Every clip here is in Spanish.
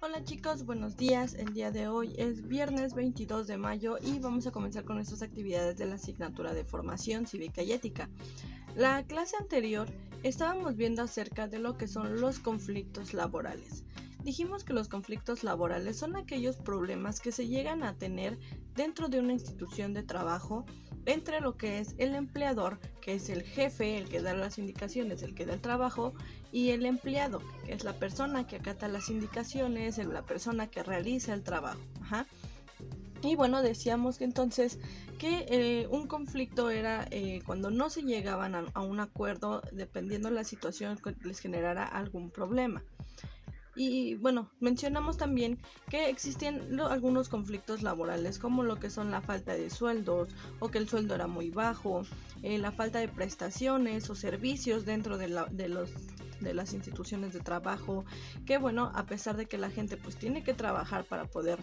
Hola chicos, buenos días. El día de hoy es viernes 22 de mayo y vamos a comenzar con nuestras actividades de la asignatura de formación cívica y ética. La clase anterior estábamos viendo acerca de lo que son los conflictos laborales. Dijimos que los conflictos laborales son aquellos problemas que se llegan a tener dentro de una institución de trabajo entre lo que es el empleador, que es el jefe, el que da las indicaciones, el que da el trabajo, y el empleado, que es la persona que acata las indicaciones, la persona que realiza el trabajo. Y bueno, decíamos que entonces que un conflicto era cuando no se llegaban a un acuerdo dependiendo de la situación que les generara algún problema. Y bueno, mencionamos también que existen algunos conflictos laborales como lo que son la falta de sueldos o que el sueldo era muy bajo, la falta de prestaciones o servicios dentro de las instituciones de trabajo, que bueno, a pesar de que la gente pues tiene que trabajar para poder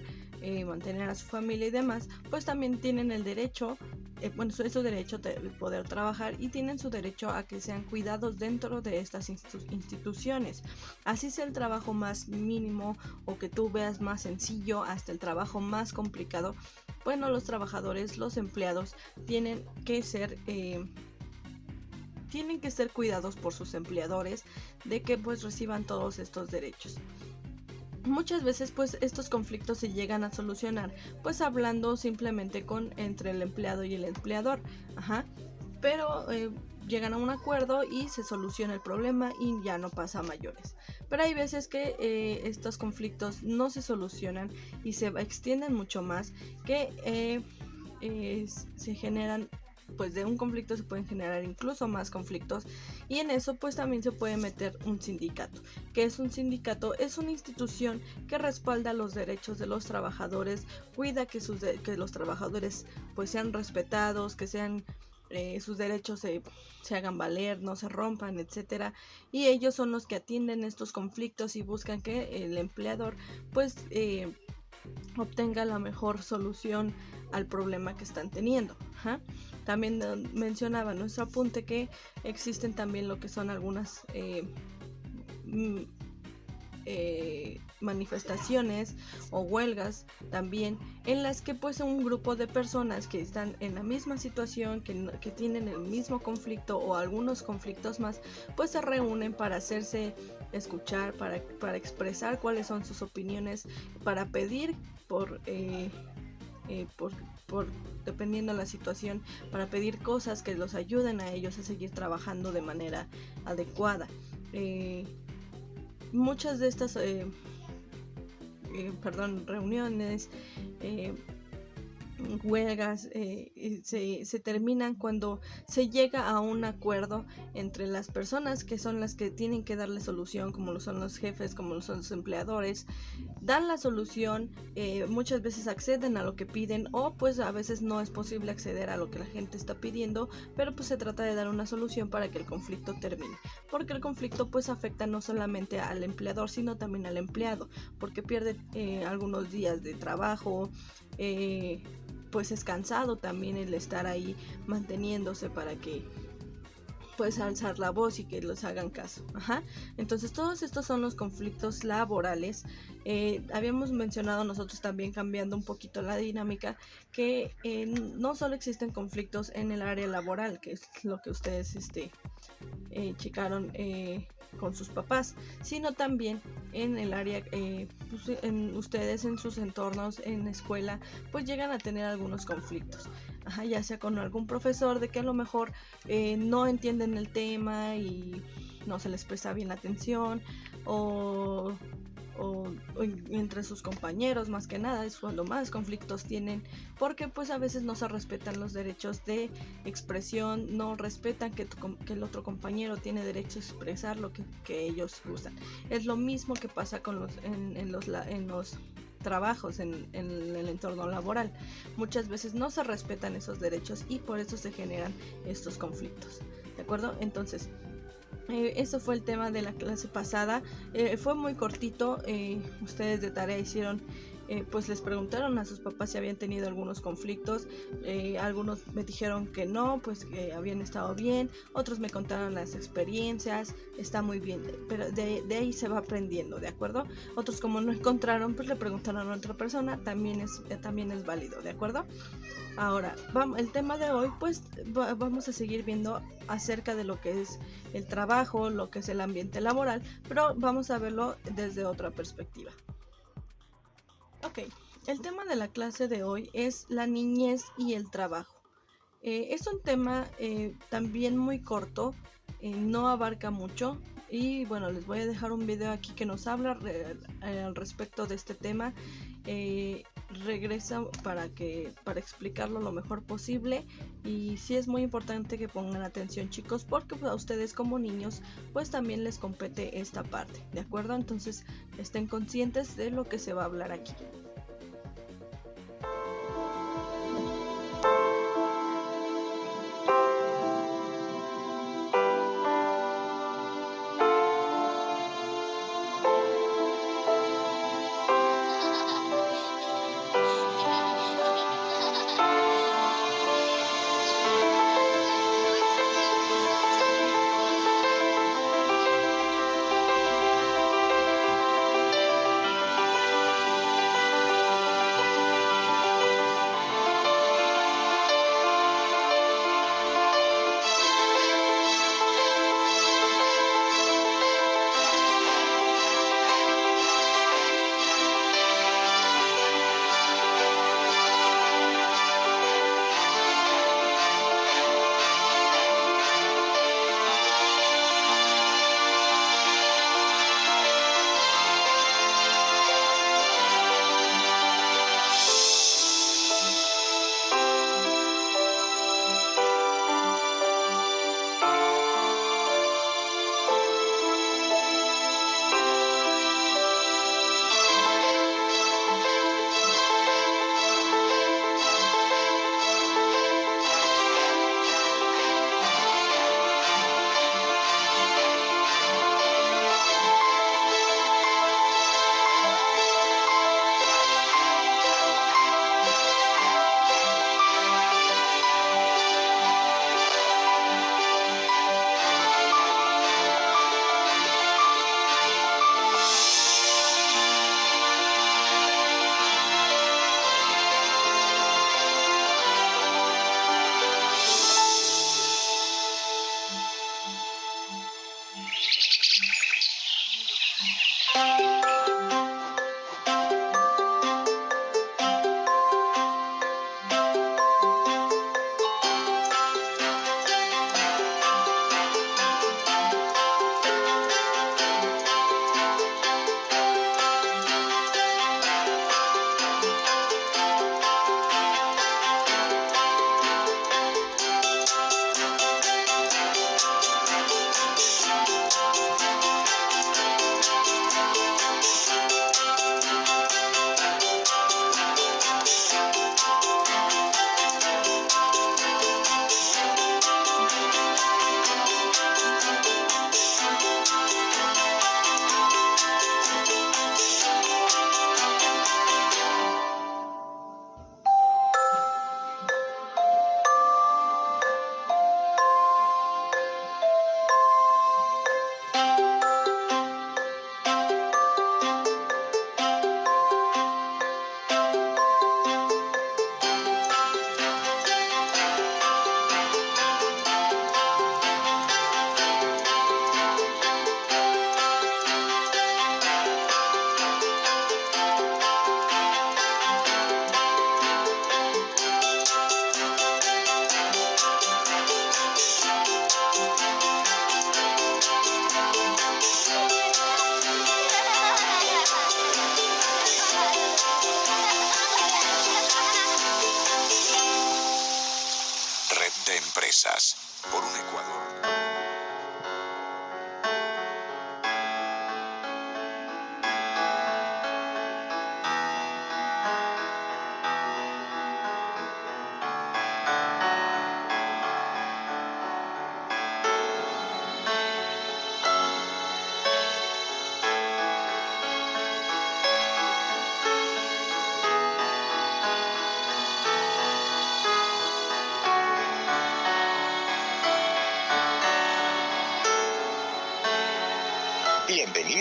mantener a su familia y demás, pues también tienen el derecho, es su derecho de poder trabajar y tienen su derecho a que sean cuidados dentro de estas instituciones. Así sea el trabajo más mínimo o que tú veas más sencillo hasta el trabajo más complicado, bueno, los trabajadores, los empleados tienen que ser cuidados por sus empleadores de que pues reciban todos estos derechos. Muchas veces pues estos conflictos se llegan a solucionar pues hablando simplemente entre el empleado y el empleador, pero llegan a un acuerdo y se soluciona el problema y ya no pasa a mayores. Pero hay veces que estos conflictos no se solucionan y se extienden mucho más, que se generan, pues de un conflicto se pueden generar incluso más conflictos, y en eso pues también se puede meter un sindicato. ¿Qué es un sindicato? Es una institución que respalda los derechos de los trabajadores, cuida que los trabajadores pues sean respetados, que sean sus derechos se hagan valer, no se rompan, etcétera, y ellos son los que atienden estos conflictos y buscan que el empleador pues obtenga la mejor solución al problema que están teniendo. También mencionaba nuestro apunte que existen también lo que son algunas manifestaciones o huelgas también, en las que pues un grupo de personas que están en la misma situación, que tienen el mismo conflicto o algunos conflictos más, pues se reúnen para hacerse escuchar, para expresar cuáles son sus opiniones, para pedir por dependiendo de la situación, para pedir cosas que los ayuden a ellos a seguir trabajando de manera adecuada. Muchas de estas reuniones, huelgas se terminan cuando se llega a un acuerdo entre las personas que son las que tienen que darle solución, como lo son los jefes, como lo son los empleadores. Dan la solución, muchas veces acceden a lo que piden, o pues a veces no es posible acceder a lo que la gente está pidiendo, pero pues se trata de dar una solución para que el conflicto termine, porque el conflicto pues afecta no solamente al empleador sino también al empleado, porque pierde algunos días de trabajo, pues es cansado también el estar ahí manteniéndose para que pues alzar la voz y que los hagan caso. Entonces todos estos son los conflictos laborales. Habíamos mencionado nosotros también, cambiando un poquito la dinámica, que no solo existen conflictos en el área laboral, que es lo que ustedes checaron con sus papás, sino también en el área, pues ustedes en sus entornos, en la escuela, pues llegan a tener algunos conflictos, ya sea con algún profesor de que a lo mejor no entienden el tema y no se les presta bien la atención, o entre sus compañeros, más que nada es cuando más conflictos tienen, porque pues a veces no se respetan los derechos de expresión, no respetan que el otro compañero tiene derecho a expresar lo que ellos gustan. Es lo mismo que pasa en los trabajos, en el entorno laboral. Muchas veces no se respetan esos derechos y por eso se generan estos conflictos, ¿de acuerdo? Entonces eso fue el tema de la clase pasada. Fue muy cortito. Ustedes de tarea hicieron pues les preguntaron a sus papás si habían tenido algunos conflictos. Algunos me dijeron que no, pues que habían estado bien, otros me contaron las experiencias, está muy bien, pero de ahí se va aprendiendo, ¿de acuerdo? Otros, como no encontraron, pues le preguntaron a otra persona, también es válido, ¿de acuerdo? Ahora, el tema de hoy, pues vamos a seguir viendo acerca de lo que es el trabajo, lo que es el ambiente laboral, pero vamos a verlo desde otra perspectiva. Ok, el tema de la clase de hoy es la niñez y el trabajo. Es un tema también muy corto, no abarca mucho, y bueno, les voy a dejar un video aquí que nos habla al respecto de este tema. Regresa para explicarlo lo mejor posible, y sí es muy importante que pongan atención, chicos, porque pues, a ustedes como niños pues también les compete esta parte, ¿de acuerdo? Entonces estén conscientes de lo que se va a hablar aquí.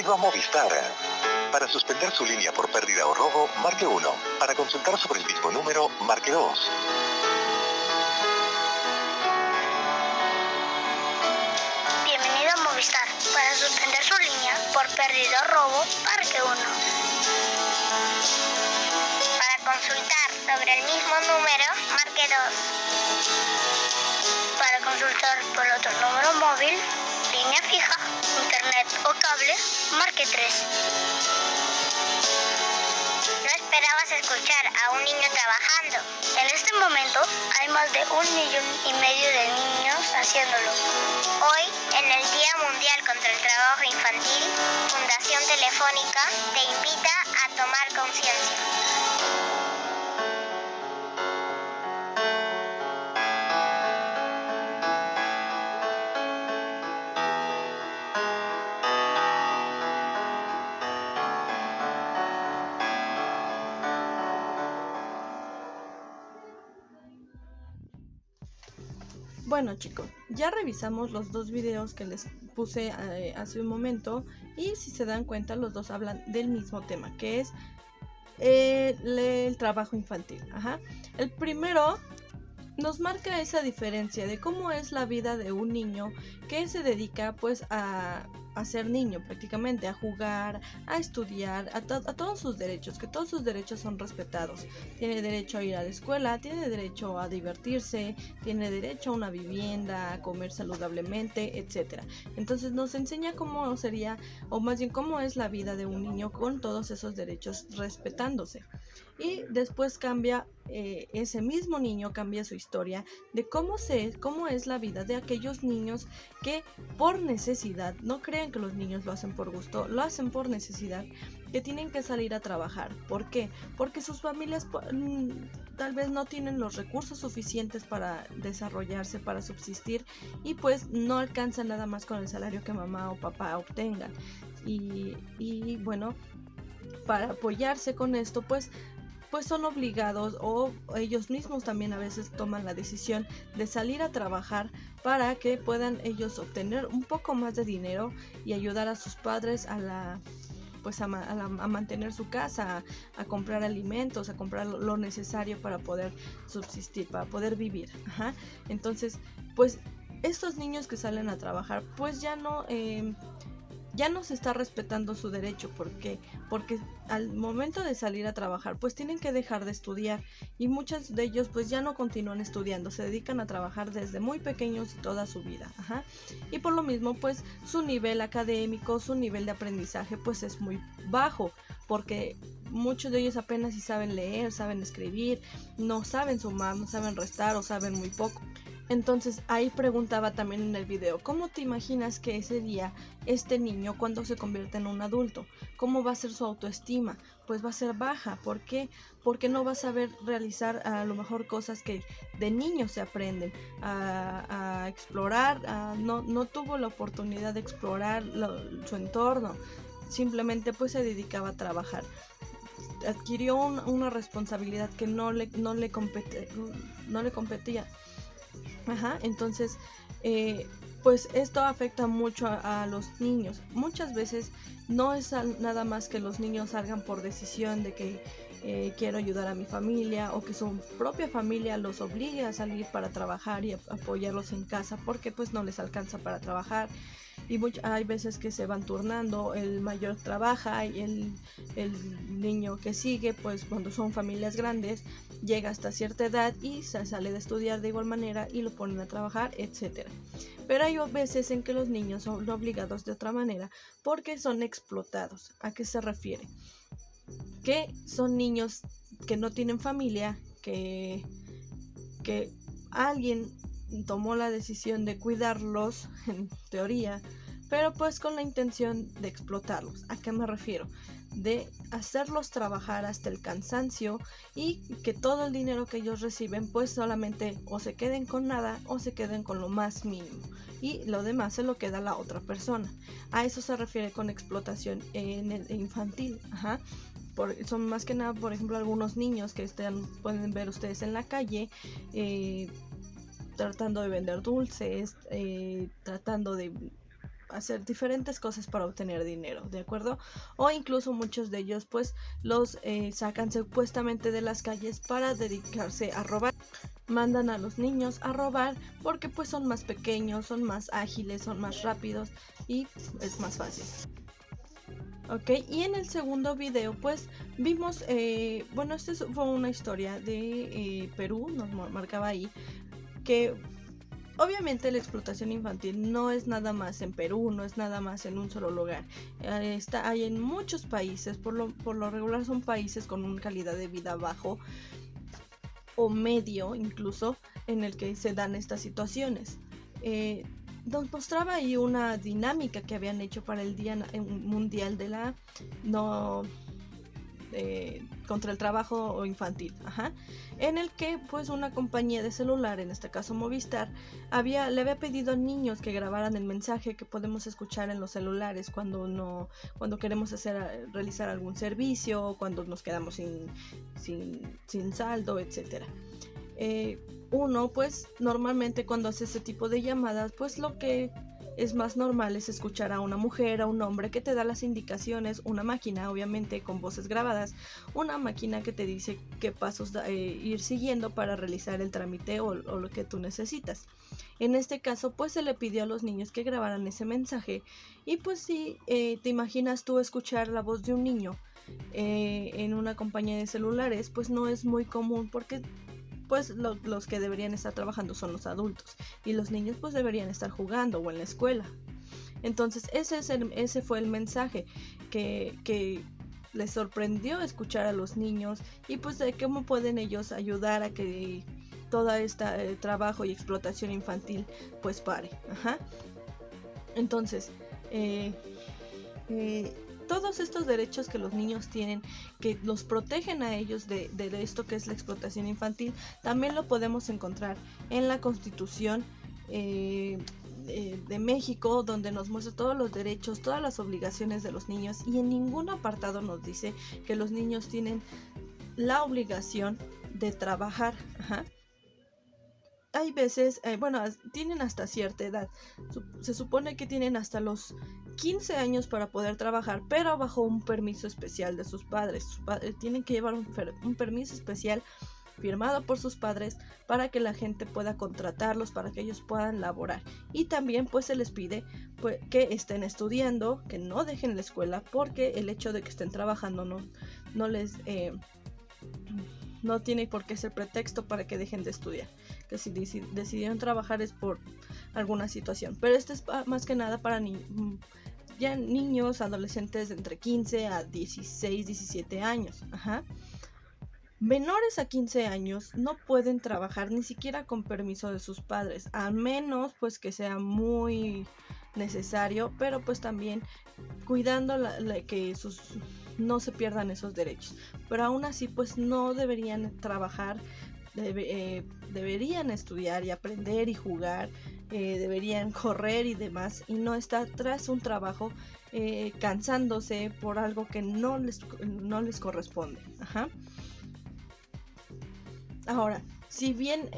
Bienvenido a Movistar. Para suspender su línea por pérdida o robo, marque 1. Para consultar sobre el mismo número, marque 2. Bienvenido a Movistar. Para suspender su línea por pérdida o robo, marque 1. Para consultar sobre el mismo número, marque 2. Para consultar por otro número móvil, línea fija, internet o cable, marque 3. No esperabas escuchar a un niño trabajando. En este momento hay más de 1,5 millones de niños haciéndolo. Hoy, en el Día Mundial contra el Trabajo Infantil, Fundación Telefónica te invita a tomar conciencia. Bueno chicos, ya revisamos los dos videos que les puse hace un momento y si se dan cuenta los dos hablan del mismo tema, que es el trabajo infantil. El primero nos marca esa diferencia de cómo es la vida de un niño que se dedica pues a ser niño prácticamente, a jugar, a estudiar, a todos sus derechos, que todos sus derechos son respetados. Tiene derecho a ir a la escuela, tiene derecho a divertirse, tiene derecho a una vivienda, a comer saludablemente, etc. Entonces nos enseña cómo sería, o más bien cómo es la vida de un niño con todos esos derechos respetándose. Y después cambia, ese mismo niño cambia su historia de cómo es la vida de aquellos niños que por necesidad, no crean que los niños lo hacen por gusto, lo hacen por necesidad, que tienen que salir a trabajar. ¿Por qué? Porque sus familias tal vez no tienen los recursos suficientes para desarrollarse, para subsistir, y pues no alcanzan nada más con el salario que mamá o papá obtengan. Y bueno, para apoyarse con esto, pues son obligados, o ellos mismos también a veces toman la decisión de salir a trabajar para que puedan ellos obtener un poco más de dinero y ayudar a sus padres a mantener su casa, a comprar alimentos, a comprar lo necesario para poder subsistir, para poder vivir. Entonces, pues estos niños que salen a trabajar, pues ya no se está respetando su derecho. ¿Por qué? Porque al momento de salir a trabajar pues tienen que dejar de estudiar, y muchos de ellos pues ya no continúan estudiando, se dedican a trabajar desde muy pequeños toda su vida. Y por lo mismo pues su nivel académico, su nivel de aprendizaje pues es muy bajo, porque muchos de ellos apenas si saben leer, saben escribir, no saben sumar, no saben restar o saben muy poco. Entonces ahí preguntaba también en el video, ¿cómo te imaginas que ese día este niño, cuando se convierte en un adulto, cómo va a ser su autoestima? Pues va a ser baja. ¿Por qué? Porque no va a saber realizar a lo mejor cosas que de niño se aprenden, a explorar, no tuvo la oportunidad de explorar su entorno, simplemente pues se dedicaba a trabajar. Adquirió una responsabilidad que no le competía. Entonces pues esto afecta mucho a los niños. Muchas veces no es nada más que los niños salgan por decisión de que quiero ayudar a mi familia, o que su propia familia los obligue a salir para trabajar y apoyarlos en casa porque pues no les alcanza para trabajar. Y hay veces que se van turnando, el mayor trabaja y el niño que sigue, pues cuando son familias grandes, llega hasta cierta edad y se sale de estudiar de igual manera y lo ponen a trabajar, etc. Pero hay veces en que los niños son obligados de otra manera porque son explotados. ¿A qué se refiere? Que son niños que no tienen familia, que alguien tomó la decisión de cuidarlos, en teoría, pero pues con la intención de explotarlos. ¿A qué me refiero? De hacerlos trabajar hasta el cansancio, y que todo el dinero que ellos reciben pues solamente o se queden con nada o se queden con lo más mínimo, y lo demás se lo queda la otra persona. A eso se refiere con explotación infantil. Son más que nada, por ejemplo, algunos niños que pueden ver ustedes en la calle, tratando de vender dulces, tratando de hacer diferentes cosas para obtener dinero, ¿de acuerdo? O incluso muchos de ellos pues los sacan supuestamente de las calles para dedicarse a robar. Mandan a los niños a robar porque pues son más pequeños, son más ágiles, son más rápidos y es más fácil. Ok, y en el segundo video pues vimos, bueno, fue una historia de Perú, nos marcaba ahí, que obviamente la explotación infantil no es nada más en Perú, no es nada más en un solo lugar. Hay en muchos países, por lo regular son países con una calidad de vida bajo o medio incluso, en el que se dan estas situaciones. Nos mostraba ahí una dinámica que habían hecho para el Día Mundial de la contra el trabajo infantil, en el que pues una compañía de celular, en este caso Movistar, le había pedido a niños que grabaran el mensaje que podemos escuchar en los celulares cuando queremos realizar algún servicio o cuando nos quedamos sin saldo, etcétera. Uno pues normalmente cuando hace este tipo de llamadas pues lo que es más normal es escuchar a una mujer, a un hombre que te da las indicaciones, una máquina obviamente con voces grabadas, una máquina que te dice qué pasos ir siguiendo para realizar el trámite o lo que tú necesitas. En este caso pues se le pidió a los niños que grabaran ese mensaje y pues si te imaginas tú escuchar la voz de un niño en una compañía de celulares, pues no es muy común porque pues los que deberían estar trabajando son los adultos y los niños pues deberían estar jugando o en la escuela. Entonces ese fue el mensaje que les sorprendió escuchar a los niños y pues de cómo pueden ellos ayudar a que toda esta trabajo y explotación infantil pues pare. Entonces todos estos derechos que los niños tienen, que los protegen a ellos de esto que es la explotación infantil, también lo podemos encontrar en la Constitución de México, donde nos muestra todos los derechos, todas las obligaciones de los niños, y en ningún apartado nos dice que los niños tienen la obligación de trabajar. Hay veces, tienen hasta cierta edad. Se supone que tienen hasta los 15 años para poder trabajar, pero bajo un permiso especial de sus padres. Tienen que llevar un permiso especial firmado por sus padres para que la gente pueda contratarlos, para que ellos puedan laborar. Y también pues se les pide pues, que estén estudiando, que no dejen la escuela, porque el hecho de que estén trabajando no les... no tiene por qué ser pretexto para que dejen de estudiar, que si decidieron trabajar es por alguna situación, pero esto es más que nada para ya niños, adolescentes de entre 15 a 16, 17 años. Menores a 15 años no pueden trabajar ni siquiera con permiso de sus padres, a menos pues que sea muy necesario, pero pues también cuidando que no se pierdan esos derechos. Pero aún así pues no deberían trabajar, deberían estudiar y aprender y jugar, deberían correr y demás, y no estar tras un trabajo cansándose por algo que no les corresponde. Ahora, si bien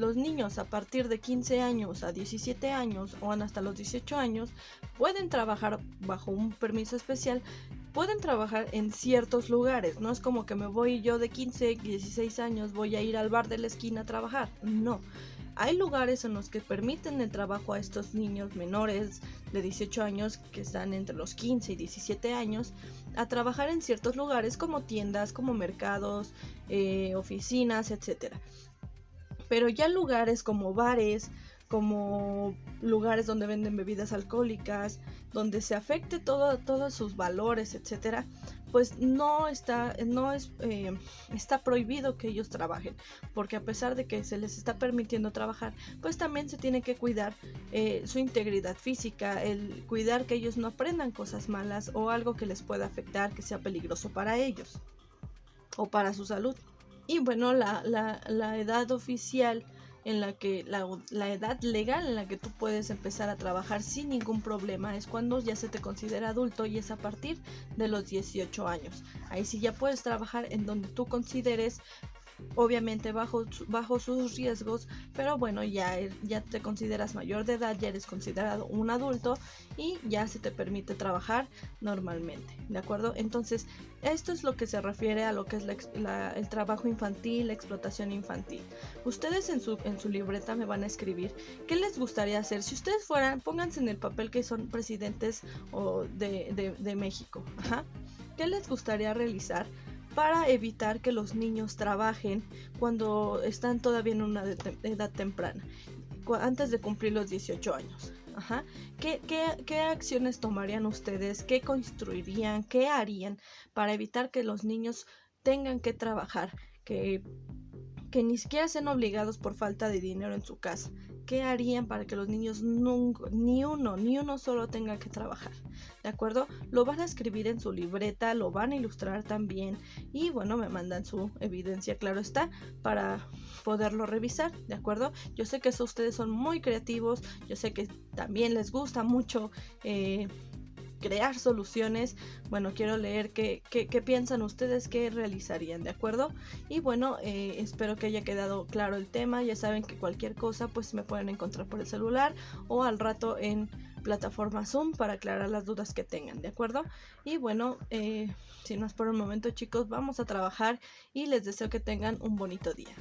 los niños a partir de 15 años a 17 años o hasta los 18 años pueden trabajar bajo un permiso especial, pueden trabajar en ciertos lugares. No es como que me voy yo de 15, 16 años, voy a ir al bar de la esquina a trabajar. No. Hay lugares en los que permiten el trabajo a estos niños menores de 18 años que están entre los 15 y 17 años a trabajar en ciertos lugares como tiendas, como mercados, oficinas, etc. Pero ya lugares como bares, como lugares donde venden bebidas alcohólicas, donde se afecte todos sus valores, etcétera, pues está prohibido que ellos trabajen, porque a pesar de que se les está permitiendo trabajar, pues también se tiene que cuidar su integridad física, el cuidar que ellos no aprendan cosas malas o algo que les pueda afectar, que sea peligroso para ellos o para su salud. Y bueno, la edad oficial en la que la edad legal en la que tú puedes empezar a trabajar sin ningún problema es cuando ya se te considera adulto, y es a partir de los 18 años. Ahí sí ya puedes trabajar en donde tú consideres obviamente bajo sus riesgos, pero bueno, ya te consideras mayor de edad, ya eres considerado un adulto y ya se te permite trabajar normalmente, ¿de acuerdo? Entonces, esto es lo que se refiere a lo que es el trabajo infantil, la explotación infantil. Ustedes en su libreta me van a escribir qué les gustaría hacer. Si ustedes fueran, pónganse en el papel que son presidentes de México. Ajá. ¿Qué les gustaría realizar para evitar que los niños trabajen cuando están todavía en una edad temprana, antes de cumplir los 18 años? Ajá. ¿Qué acciones tomarían ustedes? ¿Qué construirían? ¿Qué harían para evitar que los niños tengan que trabajar? Que ni siquiera sean obligados por falta de dinero en su casa. ¿Qué harían para que los niños nunca, ni uno solo tenga que trabajar? ¿De acuerdo? Lo van a escribir en su libreta, lo van a ilustrar también y bueno, me mandan su evidencia, claro está, para poderlo revisar, ¿de acuerdo? Yo sé que ustedes son muy creativos, yo sé que también les gusta mucho crear soluciones. Bueno, quiero leer qué piensan ustedes, qué realizarían, ¿de acuerdo? Y bueno, espero que haya quedado claro el tema. Ya saben que cualquier cosa pues me pueden encontrar por el celular o al rato en plataforma Zoom para aclarar las dudas que tengan, ¿de acuerdo? Y bueno, sin más por el momento, chicos, vamos a trabajar y les deseo que tengan un bonito día.